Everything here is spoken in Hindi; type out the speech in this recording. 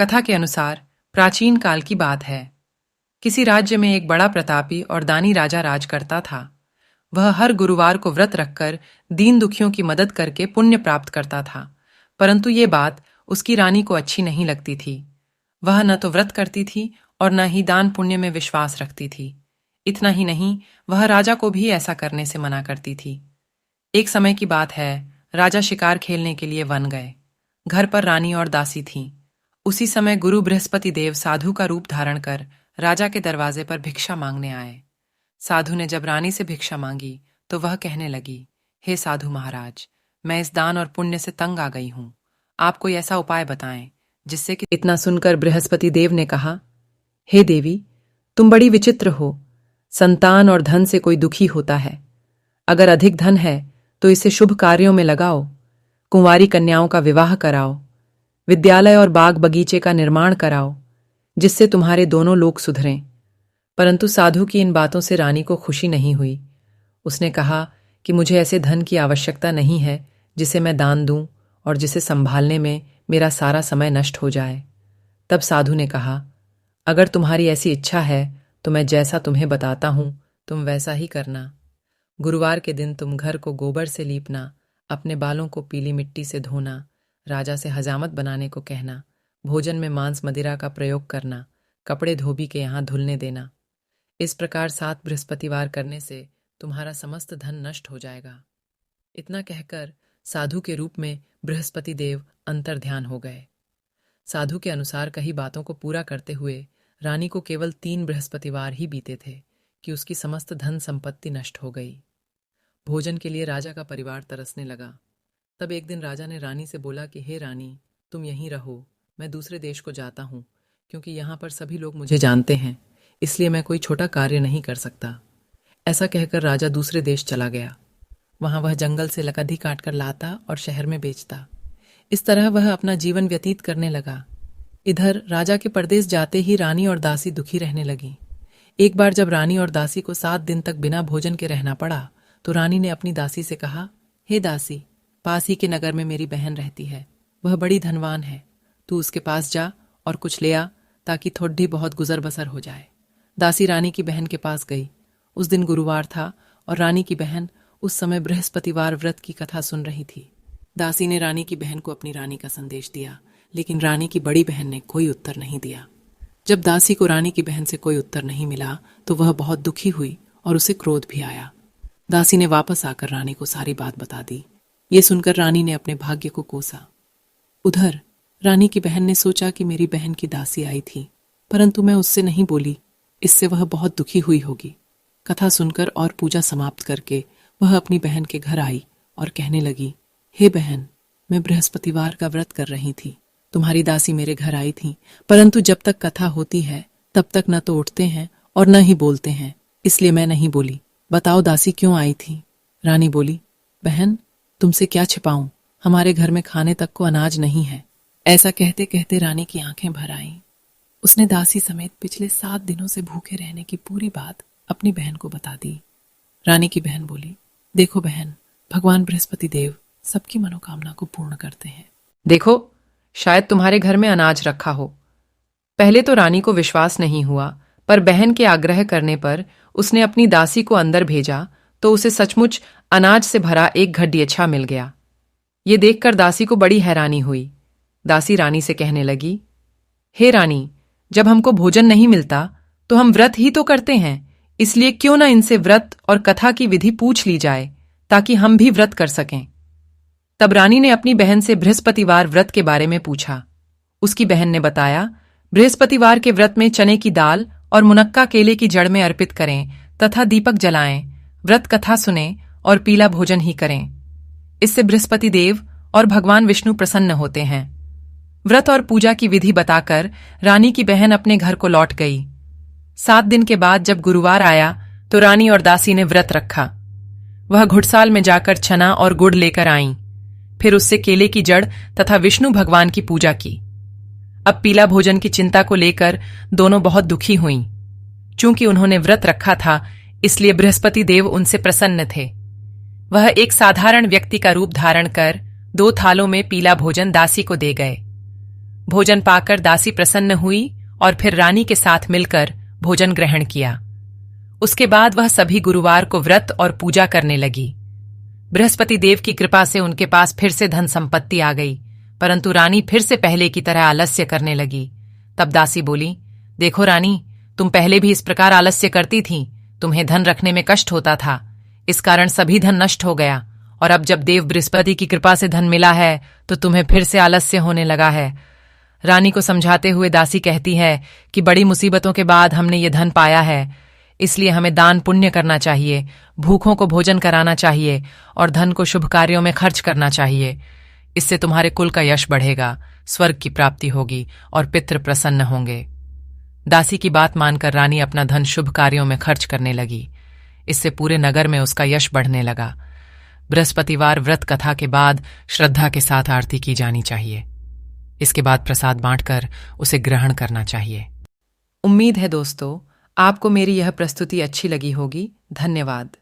कथा के अनुसार प्राचीन काल की बात है। किसी राज्य में एक बड़ा प्रतापी और दानी राजा राज करता था। वह हर गुरुवार को व्रत रखकर दीन दुखियों की मदद करके पुण्य प्राप्त करता था। परंतु ये बात उसकी रानी को अच्छी नहीं लगती थी। वह न तो व्रत करती थी और न ही दान पुण्य में विश्वास रखती थी। इतना ही नहीं, वह राजा को भी ऐसा करने से मना करती थी। एक समय की बात है, राजा शिकार खेलने के लिए वन गए। घर पर रानी और दासी थीं। उसी समय गुरु बृहस्पति देव साधु का रूप धारण कर राजा के दरवाजे पर भिक्षा मांगने आए। साधु ने जब रानी से भिक्षा मांगी तो वह कहने लगी, हे साधु महाराज, मैं इस दान और पुण्य से तंग आ गई हूं। आप कोई ऐसा उपाय बताएं जिससे कि। इतना सुनकर बृहस्पति देव ने कहा, हे देवी, तुम बड़ी विचित्र हो। संतान और धन से कोई दुखी होता है। अगर अधिक धन है तो इसे शुभ कार्यों में लगाओ। कुंवारी कन्याओं का विवाह कराओ। विद्यालय और बाग बगीचे का निर्माण कराओ, जिससे तुम्हारे दोनों लोग सुधरें। परंतु साधु की इन बातों से रानी को खुशी नहीं हुई। उसने कहा कि मुझे ऐसे धन की आवश्यकता नहीं है जिसे मैं दान दूं और जिसे संभालने में मेरा सारा समय नष्ट हो जाए। तब साधु ने कहा, अगर तुम्हारी ऐसी इच्छा है तो मैं जैसा तुम्हें बताता हूं तुम वैसा ही करना। गुरुवार के दिन तुम घर को गोबर से लीपना, अपने बालों को पीली मिट्टी से धोना, राजा से हजामत बनाने को कहना, भोजन में मांस मदिरा का प्रयोग करना, कपड़े धोबी के यहाँ धुलने देना। इस प्रकार 7 बृहस्पतिवार करने से तुम्हारा समस्त धन नष्ट हो जाएगा। इतना कहकर साधु के रूप में बृहस्पति देव अंतर्ध्यान हो गए। साधु के अनुसार कही बातों को पूरा करते हुए रानी को केवल 3 बृहस्पतिवार ही बीते थे कि उसकी समस्त धन संपत्ति नष्ट हो गई। भोजन के लिए राजा का परिवार तरसने लगा। तब एक दिन राजा ने रानी से बोला कि हे रानी, तुम यहीं रहो, मैं दूसरे देश को जाता हूँ, क्योंकि यहाँ पर सभी लोग मुझे जानते हैं, इसलिए मैं कोई छोटा कार्य नहीं कर सकता। ऐसा कहकर राजा दूसरे देश चला गया। वहां वह जंगल से लकड़ी काटकर लाता और शहर में बेचता। इस तरह वह अपना जीवन व्यतीत करने लगा। इधर राजा के परदेश जाते ही रानी और दासी दुखी रहने लगी। एक बार जब रानी और दासी को 7 दिन तक बिना भोजन के रहना पड़ा तो रानी ने अपनी दासी से कहा, हे दासी, पास ही के नगर में मेरी बहन रहती है। वह बड़ी धनवान है। तू उसके पास जा और कुछ ले आ, ताकि थोड़ी बहुत गुजर बसर हो जाए। दासी रानी की बहन के पास गई। उस दिन गुरुवार था और रानी की बहन उस समय बृहस्पतिवार व्रत की कथा सुन रही थी। दासी ने रानी की बहन को अपनी रानी का संदेश दिया, लेकिन रानी की बड़ी बहन ने कोई उत्तर नहीं दिया। जब दासी को रानी की बहन से कोई उत्तर नहीं मिला तो वह बहुत दुखी हुई और उसे क्रोध भी आया। दासी ने वापस आकर रानी को सारी बात बता दी। ये सुनकर रानी ने अपने भाग्य को कोसा। उधर रानी की बहन ने सोचा कि मेरी बहन की दासी आई थी, परंतु मैं उससे नहीं बोली, इससे वह बहुत दुखी हुई होगी। कथा सुनकर और पूजा समाप्त करके वह अपनी बहन के घर आई और कहने लगी, हे बहन, मैं बृहस्पतिवार का व्रत कर रही थी। तुम्हारी दासी मेरे घर आई थी, परंतु जब तक कथा होती है तब तक न तो उठते हैं और न ही बोलते हैं, इसलिए मैं नहीं बोली। बताओ दासी क्यों आई थी? रानी बोली, बहन, तुमसे क्या छिपाऊं, हमारे घर में खाने तक को अनाज नहीं है। ऐसा कहते कहते रानी की आंखें भर आईं। उसने दासी समेत पिछले 7 दिनों से भूखे रहने की पूरी बात अपनी बहन को बता दी। रानी की बहन बोली, देखो बहन, भगवान बृहस्पति देव सबकी मनोकामना को पूर्ण करते हैं। देखो, शायद तुम्हारे घर में अनाज रखा हो। पहले तो रानी को विश्वास नहीं हुआ, पर बहन के आग्रह करने पर उसने अपनी दासी को अंदर भेजा तो उसे सचमुच अनाज से भरा एक घड़ियच्छा मिल गया। ये देखकर दासी को बड़ी हैरानी हुई। दासी रानी से कहने लगी, हे रानी, जब हमको भोजन नहीं मिलता तो हम व्रत ही तो करते हैं, इसलिए क्यों ना इनसे व्रत और कथा की विधि पूछ ली जाए ताकि हम भी व्रत कर सकें। तब रानी ने अपनी बहन से बृहस्पतिवार व्रत के बारे में पूछा। उसकी बहन ने बताया, बृहस्पतिवार के व्रत में चने की दाल और मुनक्का केले की जड़ में अर्पित करें तथा दीपक जलाएं, व्रत कथा सुनें और पीला भोजन ही करें। इससे बृहस्पति देव और भगवान विष्णु प्रसन्न होते हैं। व्रत और पूजा की विधि बताकर रानी की बहन अपने घर को लौट गई। 7 दिन के बाद जब गुरुवार आया तो रानी और दासी ने व्रत रखा। वह घुड़साल में जाकर चना और गुड़ लेकर आईं। फिर उससे केले की जड़ तथा विष्णु भगवान की पूजा की। अब पीला भोजन की चिंता को लेकर दोनों बहुत दुखी हुईं। चूंकि उन्होंने व्रत रखा था, इसलिए बृहस्पति देव उनसे प्रसन्न थे। वह एक साधारण व्यक्ति का रूप धारण कर 2 थालों में पीला भोजन दासी को दे गए। भोजन पाकर दासी प्रसन्न हुई और फिर रानी के साथ मिलकर भोजन ग्रहण किया। उसके बाद वह सभी गुरुवार को व्रत और पूजा करने लगी। बृहस्पति देव की कृपा से उनके पास फिर से धन संपत्ति आ गई, परंतु रानी फिर से पहले की तरह आलस्य करने लगी। तब दासी बोली, देखो रानी, तुम पहले भी इस प्रकार आलस्य करती थीं, तुम्हें धन रखने में कष्ट होता था, इस कारण सभी धन नष्ट हो गया, और अब जब देव बृहस्पति की कृपा से धन मिला है तो तुम्हें फिर से आलस्य होने लगा है। रानी को समझाते हुए दासी कहती है कि बड़ी मुसीबतों के बाद हमने ये धन पाया है, इसलिए हमें दान पुण्य करना चाहिए, भूखों को भोजन कराना चाहिए और धन को शुभ कार्यों में खर्च करना चाहिए। इससे तुम्हारे कुल का यश बढ़ेगा, स्वर्ग की प्राप्ति होगी और पितृ प्रसन्न होंगे। दासी की बात मानकर रानी अपना धन शुभ कार्यों में खर्च करने लगी। इससे पूरे नगर में उसका यश बढ़ने लगा। बृहस्पतिवार व्रत कथा के बाद श्रद्धा के साथ आरती की जानी चाहिए। इसके बाद प्रसाद बांटकर उसे ग्रहण करना चाहिए। उम्मीद है दोस्तों, आपको मेरी यह प्रस्तुति अच्छी लगी होगी। धन्यवाद।